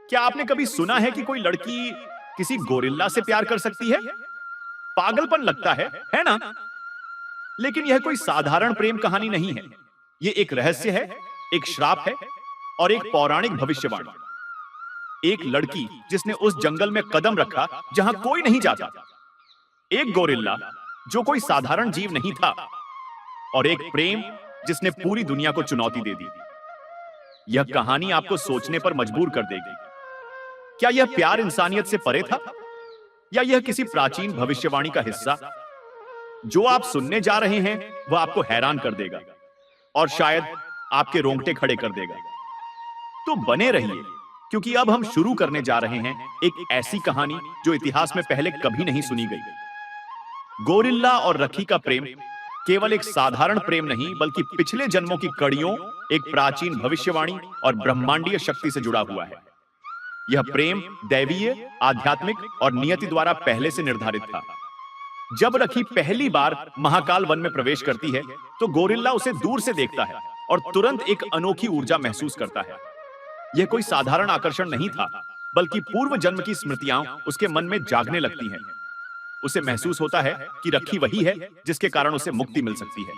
क्या आपने कभी सुना है कि कोई लड़की किसी गोरिल्ला से प्यार कर सकती है? पागलपन लगता है ना? लेकिन यह कोई साधारण प्रेम कहानी नहीं है। यह एक रहस्य है, एक श्राप है और एक पौराणिक भविष्यवाणी। एक लड़की जिसने उस जंगल में कदम रखा जहां कोई नहीं जाता। एक गोरिल्ला जो कोई साधारण जीव नहीं था और एक प्रेम जिसने पूरी दुनिया को चुनौती दे दी। यह कहानी आपको सोचने पर मजबूर कर देगी। क्या यह प्यार इंसानियत से परे था या यह किसी प्राचीन भविष्यवाणी का हिस्सा? जो आप सुनने जा रहे हैं वह आपको हैरान कर देगा और शायद आपके रोंगटे खड़े कर देगा। तो बने रहिए, क्योंकि अब हम शुरू करने जा रहे हैं एक ऐसी कहानी जो इतिहास में पहले कभी नहीं सुनी गई। गोरिल्ला और रखी का प्रेम केवल एक साधारण प्रेम नहीं, बल्कि पिछले जन्मों की कड़ियों, एक प्राचीन भविष्यवाणी और ब्रह्मांडीय शक्ति से जुड़ा हुआ है। यह प्रेम दैवीय, आध्यात्मिक और नियति द्वारा पहले से निर्धारित था। जब रखी पहली बार महाकाल वन में प्रवेश करती है, तो गोरिल्ला उसे दूर से देखता है और तुरंत एक अनोखी ऊर्जा महसूस करता है। यह कोई साधारण आकर्षण नहीं था, बल्कि पूर्व जन्म की स्मृतियां उसके मन में जागने लगती हैं। उसे महसूस होता है कि रखी वही है जिसके कारण उसे मुक्ति मिल सकती है।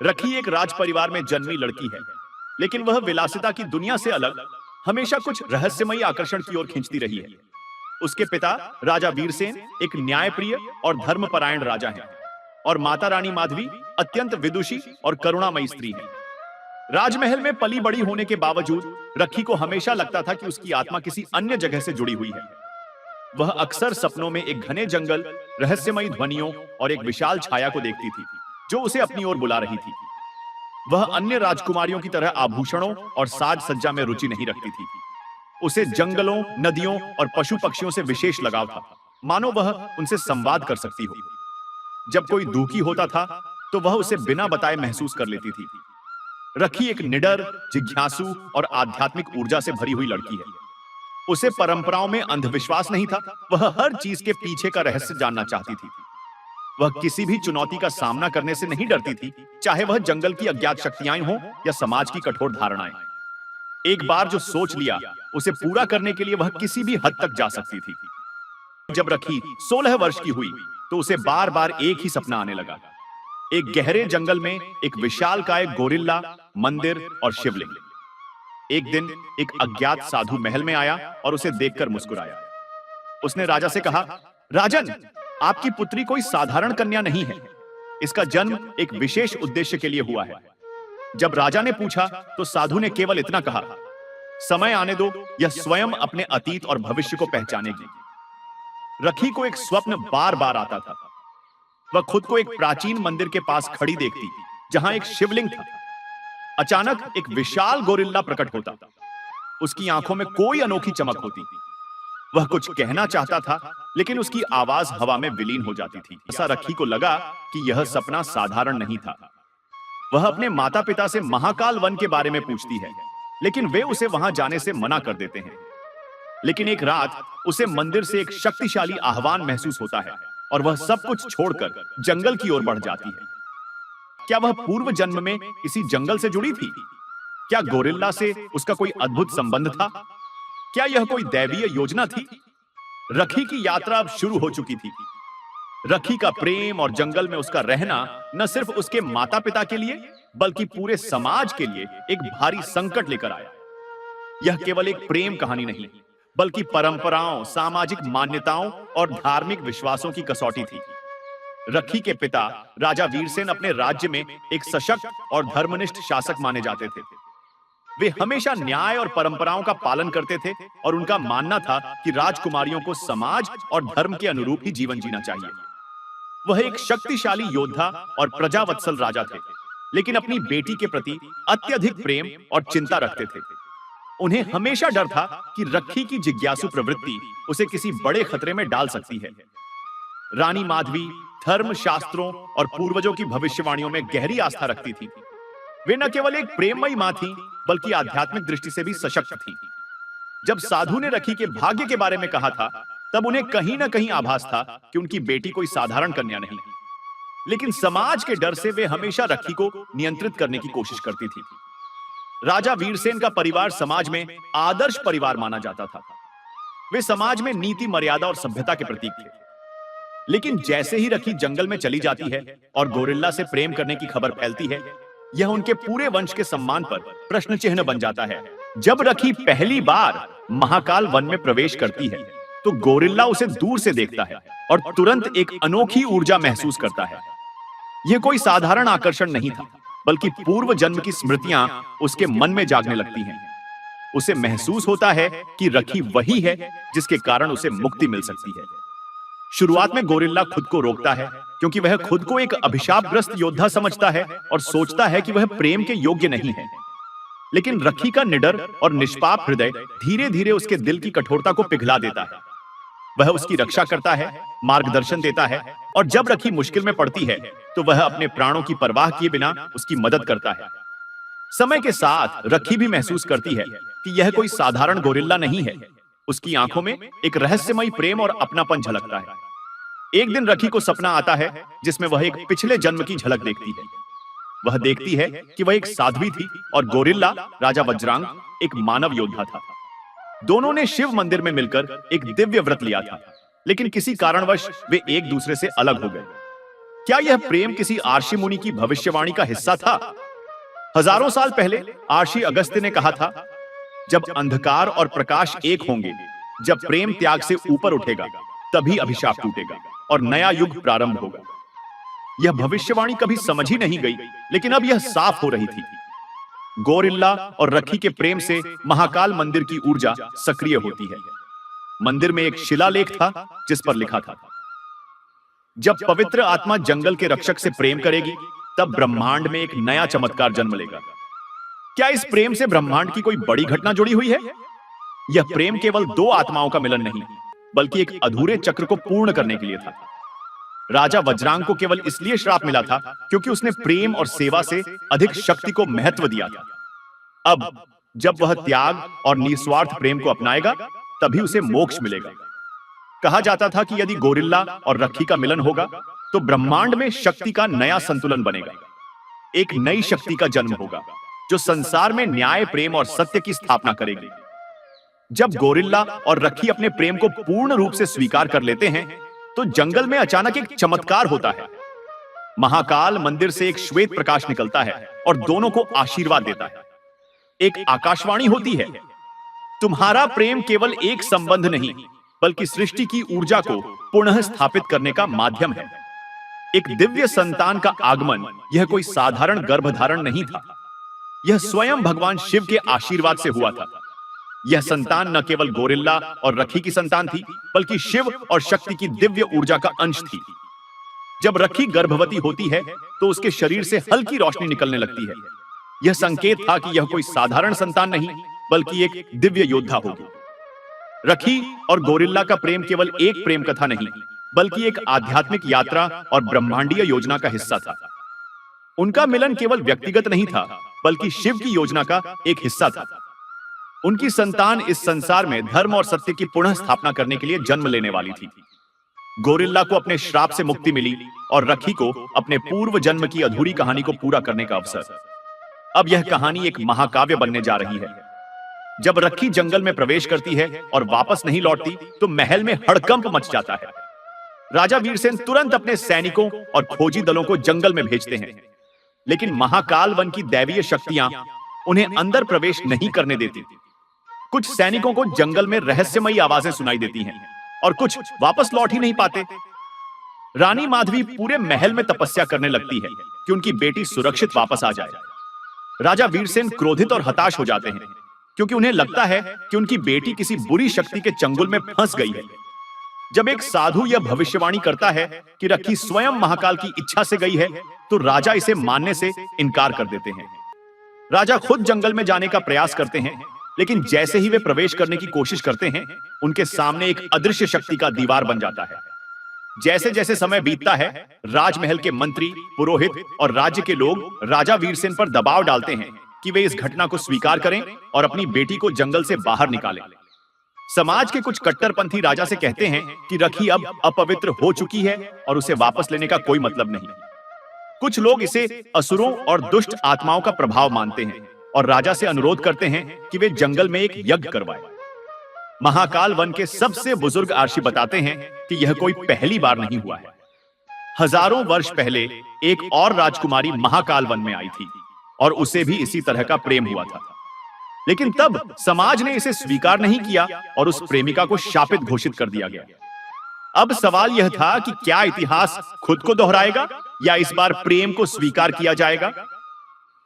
रखी एक राज परिवार में जन्मी लड़की है, लेकिन वह विलासिता की दुनिया से अलग हमेशा कुछ रहस्यमयी आकर्षण की ओर खींचती रही है। उसके पिता राजा वीरसेन एक न्यायप्रिय और धर्मपरायण राजा हैं, और माता रानी माधवी अत्यंत विदुषी और करुणामयी स्त्री हैं। राजमहल में पली बड़ी होने के बावजूद रखी को हमेशा लगता था कि उसकी आत्मा किसी अन्य जगह से जुड़ी हुई है। वह अक्सर सपनों में एक घने जंगल, रहस्यमयी ध्वनियों और एक विशाल छाया को देखती थी जो उसे अपनी ओर बुला रही थी। वह अन्य राजकुमारियों की तरह आभूषणों और साज सज्जा में रुचि नहीं रखती थी। उसे जंगलों, नदियों और पशु पक्षियों से विशेष लगाव था, मानो वह उनसे संवाद कर सकती हो। जब कोई दुखी होता था तो वह उसे बिना बताए महसूस कर लेती थी। रखी एक निडर, जिज्ञासु और आध्यात्मिक ऊर्जा से भरी हुई लड़की है। उसे परंपराओं में अंधविश्वास नहीं था, वह हर चीज के पीछे का रहस्य जानना चाहती थी। वह किसी भी चुनौती का सामना करने से नहीं डरती थी, चाहे वह जंगल की अज्ञात शक्तियां हों या समाज की कठोर धारणाएं। एक बार जो सोच लिया, उसे पूरा करने के लिए वह किसी भी हद तक जा सकती थी। जब रखी 16 वर्ष की हुई, तो उसे बार बार एक ही सपना आने लगा। एक गहरे जंगल में एक विशालकाय गोरिल्ला, मंदिर और शिवलिंग। एक दिन एक अज्ञात साधु महल में आया और उसे देखकर मुस्कुराया। उसने राजा से कहा, राजन, आपकी पुत्री कोई साधारण कन्या नहीं है। इसका जन्म एक विशेष उद्देश्य के लिए हुआ है। जब राजा ने पूछा, तो साधु ने केवल इतना कहा, समय आने दो, यह स्वयं अपने अतीत और भविष्य को पहचानेगी। रखी को एक स्वप्न बार बार आता था। वह खुद को एक प्राचीन मंदिर के पास खड़ी देखती, जहां एक शिवलिंग था। अचानक एक विशाल गोरिल्ला प्रकट होता। उसकी आंखों में कोई अनोखी चमक होती। वह कुछ कहना चाहता था, लेकिन उसकी आवाज हवा में विलीन हो जाती थी। ऐसा रखी को लगा कि यह सपना साधारण नहीं था। वह अपने माता पिता से महाकाल वन के बारे में पूछती है, लेकिन वे उसे वहां जाने से मना कर देते हैं। लेकिन एक रात उसे मंदिर से एक शक्तिशाली आह्वान महसूस होता है और वह सब कुछ छोड़कर जंगल की ओर बढ़ जाती है। क्या वह पूर्व जन्म में किसी जंगल से जुड़ी थी? क्या गोरिल्ला से उसका कोई अद्भुत संबंध था? क्या यह कोई दैवीय योजना थी? रखी की यात्रा अब शुरू हो चुकी थी। रखी का प्रेम और जंगल में उसका रहना न सिर्फ उसके माता पिता के लिए, बल्कि पूरे समाज के लिए एक भारी संकट लेकर आया। यह केवल एक प्रेम कहानी नहीं, बल्कि परंपराओं, सामाजिक मान्यताओं और धार्मिक विश्वासों की कसौटी थी। रखी के पिता राजा वीरसेन अपने राज्य में एक सशक्त और धर्मनिष्ठ शासक माने जाते थे। वे हमेशा न्याय और परंपराओं का पालन करते थे और उनका मानना था कि राजकुमारियों को समाज और धर्म के अनुरूप ही जीवन जीना चाहिए। वह एक शक्तिशाली योद्धा और प्रजावत्सल राजा थे, लेकिन अपनी बेटी के प्रति अत्यधिक प्रेम और चिंता रखते थे। उन्हें हमेशा डर था कि रखी की जिज्ञासु प्रवृत्ति उसे किसी बड़े खतरे में डाल सकती है। रानी माधवी धर्म, शास्त्रों और पूर्वजों की भविष्यवाणियों में गहरी आस्था रखती थी। वे न केवल एक प्रेममयी मां थी, बल्कि आध्यात्मिक दृष्टि से भी सशक्त थी। जब साधु ने रखी के भाग्य के बारे में कहा था, तब उन्हें कहीं न कहीं आभास था कि उनकी बेटी कोई साधारण कन्या नहीं। लेकिन समाज के डर से वे हमेशा रखी को नियंत्रित करने की कोशिश करती थी। राजा वीरसेन का परिवार समाज में आदर्श परिवार माना जाता था। वे समाज में नीति, मर्यादा और सभ्यता के प्रतीक थे। लेकिन जैसे ही रखी जंगल में चली जाती है और गोरिल्ला से प्रेम करने की खबर फैलती है, यह उनके पूरे वंश के सम्मान पर प्रश्न चिन्ह बन जाता है। जब रखी पहली बार महाकाल वन में प्रवेश करती है, तो गोरिल्ला उसे दूर से देखता है और तुरंत एक अनोखी ऊर्जा महसूस करता है। यह कोई साधारण आकर्षण नहीं था, बल्कि पूर्व जन्म की स्मृतियां उसके मन में जागने लगती हैं। उसे महसूस होता है कि रखी वही है जिसके कारण उसे मुक्ति मिल सकती है। शुरुआत में गोरिल्ला खुद को रोकता है, क्योंकि वह खुद को एक अभिशापग्रस्त योद्धा समझता है और सोचता है कि वह प्रेम के योग्य नहीं है। लेकिन रखी का निडर और निष्पाप हृदय धीरे धीरे उसके दिल की कठोरता को पिघला देता है। वह उसकी रक्षा करता है, मार्गदर्शन देता है, और जब रखी मुश्किल में पड़ती है, तो वह अपने प्राणों की परवाह किए बिना उसकी मदद करता है। समय के साथ रखी भी महसूस करती है कि यह कोई साधारण गोरिल्ला नहीं है। उसकी आंखों में एक रहस्यमयी प्रेम और अपनापन झलकता है। एक दिन रखी को सपना आता है जिसमें वह एक पिछले जन्म की झलक देखती है। वह देखती है कि वह एक साध्वी थी और गोरिल्ला, राजा वज्रांग, एक मानव योद्धा था। दोनों ने शिव मंदिर में मिलकर एक दिव्य व्रत लिया था, लेकिन किसी कारणवश वे एक दूसरे से अलग हो गए। क्या यह प्रेम किसी आर्षि मुनि की भविष्यवाणी का हिस्सा था? हजारों साल पहले आर्षि अगस्त्य ने कहा था, जब अंधकार और प्रकाश एक होंगे, जब प्रेम त्याग से ऊपर उठेगा, तभी अभिशाप टूटेगा और नया युग प्रारंभ होगा। यह भविष्यवाणी कभी समझ ही नहीं गई, लेकिन अब यह साफ हो रही थी। गोरिल्ला और रखी के प्रेम से महाकाल मंदिर की ऊर्जा सक्रिय होती है। मंदिर में एक शिलालेख था जिस पर लिखा था, जब पवित्र आत्मा जंगल के रक्षक से प्रेम करेगी, तब ब्रह्मांड में एक नया चमत्कार जन्म लेगा। क्या इस प्रेम से ब्रह्मांड की कोई बड़ी घटना जुड़ी हुई है? यह प्रेम केवल दो आत्माओं का मिलन नहीं, बल्कि एक अधूरे चक्र को पूर्ण करने के लिए था। राजा वज्रांग को केवल इसलिए श्राप मिला था क्योंकि उसने प्रेम और सेवा से अधिक शक्ति को महत्व दिया था। अब जब वह त्याग और निस्वार्थ प्रेम को अपनाएगा, तभी उसे मोक्ष मिलेगा। कहा जाता था कि यदि गोरिल्ला और रखी का मिलन होगा, तो ब्रह्मांड में शक्ति का नया संतुलन बनेगा। एक नई शक्ति का जन्म होगा जो संसार में न्याय, प्रेम और सत्य की स्थापना करेगी। जब गोरिल्ला और रखी अपने प्रेम को पूर्ण रूप से स्वीकार कर लेते हैं, तो जंगल में अचानक एक चमत्कार होता है। महाकाल मंदिर से एक श्वेत प्रकाश निकलता है और दोनों को आशीर्वाद देता है। एक आकाशवाणी होती है, तुम्हारा प्रेम केवल एक संबंध नहीं, बल्कि सृष्टि की ऊर्जा को पुनः स्थापित करने का माध्यम है। एक दिव्य संतान का आगमन यह कोई साधारण गर्भधारण नहीं था, यह स्वयं भगवान शिव के आशीर्वाद से हुआ था। यह संतान न केवल गोरिल्ला और रखी की संतान थी, बल्कि शिव और शक्ति की दिव्य ऊर्जा का अंश थी। जब रखी गर्भवती होती है, तो उसके शरीर से हल्की रोशनी निकलने लगती है। यह संकेत था कि यह कोई साधारण संतान नहीं, बल्कि एक दिव्य योद्धा होगी। रखी और गोरिल्ला का प्रेम केवल एक प्रेम कथा नहीं, बल्कि एक आध्यात्मिक यात्रा और ब्रह्मांडीय योजना का हिस्सा था। उनका मिलन केवल व्यक्तिगत नहीं था, बल्कि शिव की योजना का एक हिस्सा था। उनकी संतान इस संसार में धर्म और सत्य की पुनः स्थापना करने के लिए जन्म लेने वाली थी। गोरिल्ला को अपने श्राप से मुक्ति मिली और रखी को अपने पूर्व जन्म की अधूरी कहानी को पूरा करने का अवसर। अब यह कहानी एक महाकाव्य बनने जा रही है। जब रखी जंगल में प्रवेश करती है और वापस नहीं लौटती, तो महल में हड़कंप मच जाता है। राजा वीरसेन तुरंत अपने सैनिकों और खोजी दलों को जंगल में भेजते हैं, लेकिन महाकाल वन की दैवीय शक्तियां उन्हें अंदर प्रवेश नहीं करने देती। कुछ सैनिकों को जंगल में रहस्यमयी आवाजें सुनाई देती हैं और कुछ वापस लौट ही नहीं पाते। रानी माधवी पूरे महल में तपस्या करने लगती है कि उनकी बेटी सुरक्षित वापस आ जाए। राजा वीरसेन क्रोधित और हताश हो जाते हैं, क्योंकि उन्हें लगता है कि उनकी बेटी किसी बुरी शक्ति के चंगुल में फंस गई है। जब एक साधु यह भविष्यवाणी करता है कि रखी स्वयं महाकाल की इच्छा से गई है, तो राजा इसे मानने से इनकार कर देते हैं। राजा खुद जंगल में जाने का प्रयास करते हैं, लेकिन जैसे ही वे प्रवेश करने की कोशिश करते हैं, उनके सामने एक अदृश्य शक्ति का दीवार बन जाता है। जैसे जैसे समय बीतता है, राजमहल के मंत्री, पुरोहित और राज्य के लोग राजा वीरसेन पर दबाव डालते हैं कि वे इस घटना को स्वीकार करें और अपनी बेटी को जंगल से बाहर निकालें। समाज के कुछ कट्टरपंथी राजा से कहते हैं कि रखी अब अपवित्र हो चुकी है और उसे वापस लेने का कोई मतलब नहीं। कुछ लोग इसे असुरों और दुष्ट आत्माओं का प्रभाव मानते हैं, और राजा से अनुरोध करते हैं कि वे जंगल में एक यज्ञ करवाएं। महाकाल वन के सबसे बुजुर्ग आर्षि बताते हैं कि यह कोई पहली बार नहीं हुआ है। हजारों वर्ष पहले एक और राजकुमारी महाकाल वन में आई थी और उसे भी इसी तरह का प्रेम हुआ था, लेकिन तब समाज ने इसे स्वीकार नहीं किया और उस प्रेमिका को शापित घोषित कर दिया गया। अब सवाल यह था कि क्या इतिहास खुद को दोहराएगा या इस बार प्रेम को स्वीकार किया जाएगा।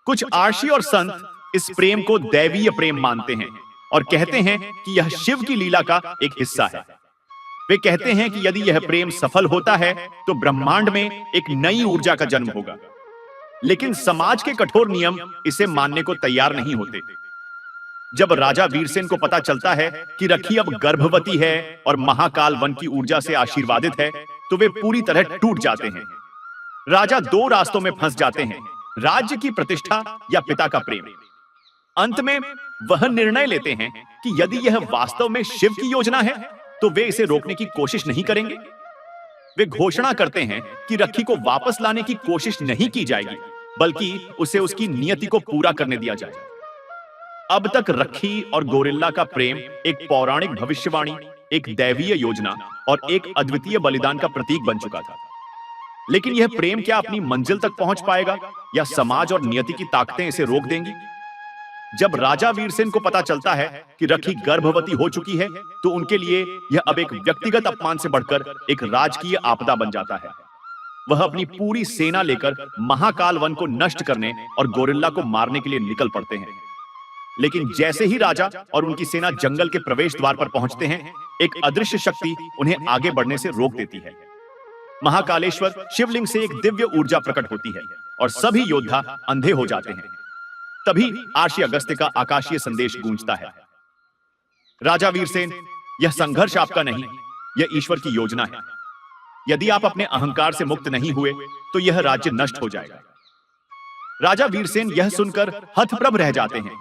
कुछ आर्षि और संत इस प्रेम को दैवीय प्रेम मानते हैं और कहते हैं कि यह शिव की लीला का एक हिस्सा है। वे कहते हैं कि यदि यह प्रेम सफल होता है तो ब्रह्मांड में एक नई ऊर्जा का जन्म होगा, लेकिन समाज के कठोर नियम इसे मानने को तैयार नहीं होते। जब राजा वीरसेन को पता चलता है कि रखी अब गर्भवती है और महाकाल वन की ऊर्जा से आशीर्वादित है, तो वे पूरी तरह टूट जाते हैं। राजा दो रास्तों में फंस जाते हैं, राज्य की प्रतिष्ठा या पिता का प्रेम। अंत में वह निर्णय लेते हैं कि यदि यह वास्तव में शिव की योजना है तो वे इसे रोकने की कोशिश नहीं करेंगे। वे घोषणा करते हैं कि रखी को वापस लाने की कोशिश नहीं की जाएगी, बल्कि उसे उसकी नियति को पूरा करने दिया जाएगा। अब तक रखी और गोरिल्ला का प्रेम एक पौराणिक भविष्यवाणी, एक दैवीय योजना और एक अद्वितीय बलिदान का प्रतीक बन चुका था। लेकिन यह प्रेम क्या अपनी मंजिल तक पहुंच पाएगा या समाज और नियति की ताकतें इसे रोक देंगी? जब राजा वीरसेन को पता चलता है कि रखी गर्भवती हो चुकी है, तो उनके लिए यह अब एक व्यक्तिगत अपमान से बढ़कर एक राजकीय आपदा बन जाता है। वह अपनी पूरी सेना लेकर महाकाल वन को नष्ट करने और गोरिल्ला को मारने के लिए निकल पड़ते हैं। लेकिन जैसे ही राजा और उनकी सेना जंगल के प्रवेश द्वार पर पहुंचते हैं, एक अदृश्य शक्ति उन्हें आगे बढ़ने से रोक देती है। महाकालेश्वर शिवलिंग से एक दिव्य ऊर्जा प्रकट होती है और सभी योद्धा अंधे हो जाते हैं। तभी आर्षि अगस्त्य का आकाशीय संदेश गूंजता है। राजा वीरसेन, यह संघर्ष आपका नहीं, यह ईश्वर की योजना है। यदि आप अपने अहंकार से मुक्त नहीं हुए तो यह राज्य नष्ट हो जाएगा। राजा वीरसेन यह सुनकर हतप्रभ रह जाते हैं।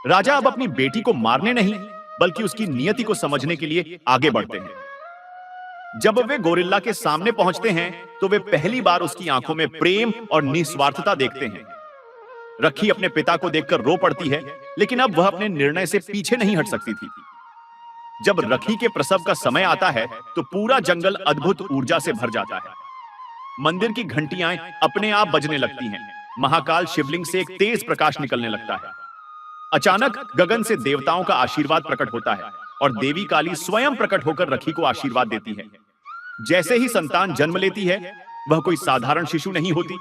राजा अब अपनी बेटी को मारने नहीं, बल्कि उसकी नियति को समझने के लिए आगे बढ़ते हैं। जब वे गोरिल्ला के सामने पहुंचते हैं तो वे पहली बार उसकी आंखों में प्रेम और निस्वार्थता देखते हैं। रखी अपने पिता को देखकर रो पड़ती है, लेकिन अब वह अपने निर्णय से पीछे नहीं हट सकती थी। जब रखी के प्रसव का समय आता है तो पूरा जंगल अद्भुत ऊर्जा से भर जाता है। मंदिर की घंटियां अपने आप बजने लगती हैं। महाकाल शिवलिंग से एक तेज प्रकाश निकलने लगता है। अचानक गगन से देवताओं का आशीर्वाद प्रकट होता है और देवी काली स्वयं प्रकट होकर रखी को आशीर्वाद देती है। जैसे ही संतान जन्म लेती है, वह कोई साधारण शिशु नहीं होती।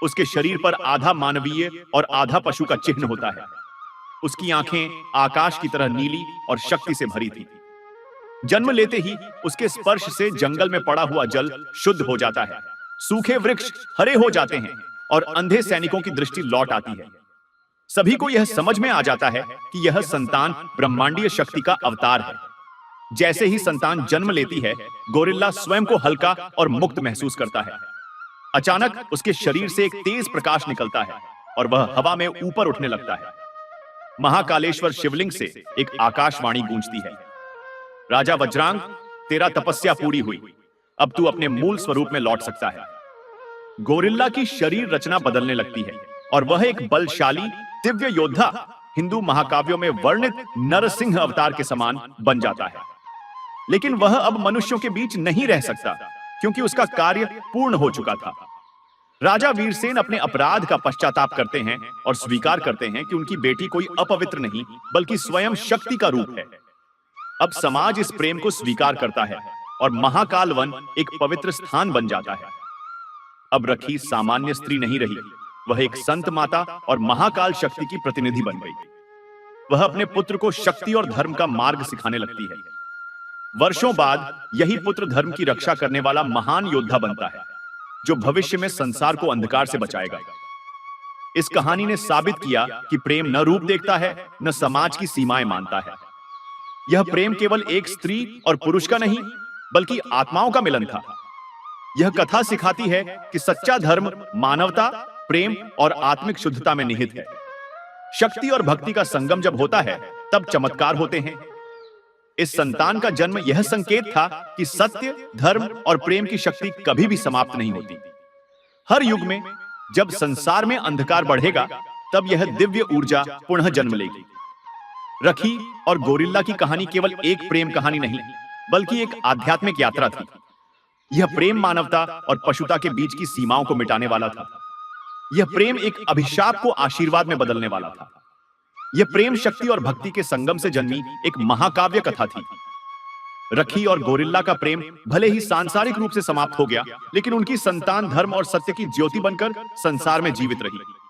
उसके शरीर पर आधा मानवीय और आधा पशु का चिन्ह होता है। उसकी आंखें आकाश की तरह नीली और शक्ति से भरी थी। जन्म लेते ही उसके स्पर्श से जंगल में पड़ा हुआ जल शुद्ध हो जाता है। सूखे वृक्ष हरे हो जाते हैं और अंधे सैनिकों की दृष्टि लौट आती है। सभी को यह समझ में आ जाता है कि यह संतान ब्रह्मांडीय शक्ति का अवतार है। जैसे ही संतान जन्म लेती है, गोरिल्ला स्वयं को हल्का और मुक्त महसूस करता है। अचानक उसके शरीर से एक तेज प्रकाश निकलता है और वह हवा में ऊपर उठने लगता है। महाकालेश्वर शिवलिंग से एक आकाशवाणी गूंजती है, राजा वज्रांग, तेरा तपस्या पूरी हुई। अब तू अपने मूल स्वरूप में लौट सकता है। गोरिल्ला की शरीर रचना बदलने लगती है और वह एक बलशाली दिव्य योद्धा, हिंदू महाकाव्यों में वर्णित नरसिंह अवतार के समान बन जाता है। लेकिन वह अब मनुष्यों के बीच नहीं रह सकता, क्योंकि उसका कार्य पूर्ण हो चुका था। राजा वीरसेन अपने अपराध का पश्चाताप करते हैं और स्वीकार करते हैं कि उनकी बेटी कोई अपवित्र नहीं, बल्कि स्वयं शक्ति का रूप है। अब समाज इस प्रेम को स्वीकार करता है और महाकाल वन एक पवित्र स्थान बन जाता है। अब रखी सामान्य स्त्री नहीं रही, वह एक संत माता और महाकाल शक्ति की प्रतिनिधि बन गई। वह अपने पुत्र को शक्ति और धर्म का मार्ग सिखाने लगती है। वर्षों बाद यही पुत्र धर्म की रक्षा करने वाला महान योद्धा बनता है, जो भविष्य में संसार को अंधकार से बचाएगा। इस कहानी ने साबित किया कि प्रेम न रूप देखता है, न समाज की सीमाएं मानता है। यह प्रेम केवल एक स्त्री और पुरुष का नहीं, बल्कि आत्माओं का मिलन था। यह कथा सिखाती है कि सच्चा धर्म मानवता, प्रेम और आत्मिक शुद्धता में निहित है। शक्ति और भक्ति का संगम जब होता है, तब चमत्कार होते हैं। इस संतान का जन्म यह संकेत था कि सत्य, धर्म और प्रेम की शक्ति कभी भी समाप्त नहीं होती। हर युग में जब संसार में अंधकार बढ़ेगा, तब यह दिव्य ऊर्जा पुनः जन्म लेगी। रखी और गोरिल्ला की कहानी केवल एक प्रेम कहानी नहीं, बल्कि एक आध्यात्मिक यात्रा थी। यह प्रेम मानवता और पशुता के बीच की सीमाओं को मिटाने वाला था। यह प्रेम एक अभिशाप को आशीर्वाद में बदलने वाला था। यह प्रेम शक्ति और भक्ति के संगम से जन्मी एक महाकाव्य कथा थी। रखी और गोरिल्ला का प्रेम भले ही सांसारिक रूप से समाप्त हो गया, लेकिन उनकी संतान धर्म और सत्य की ज्योति बनकर संसार में जीवित रही।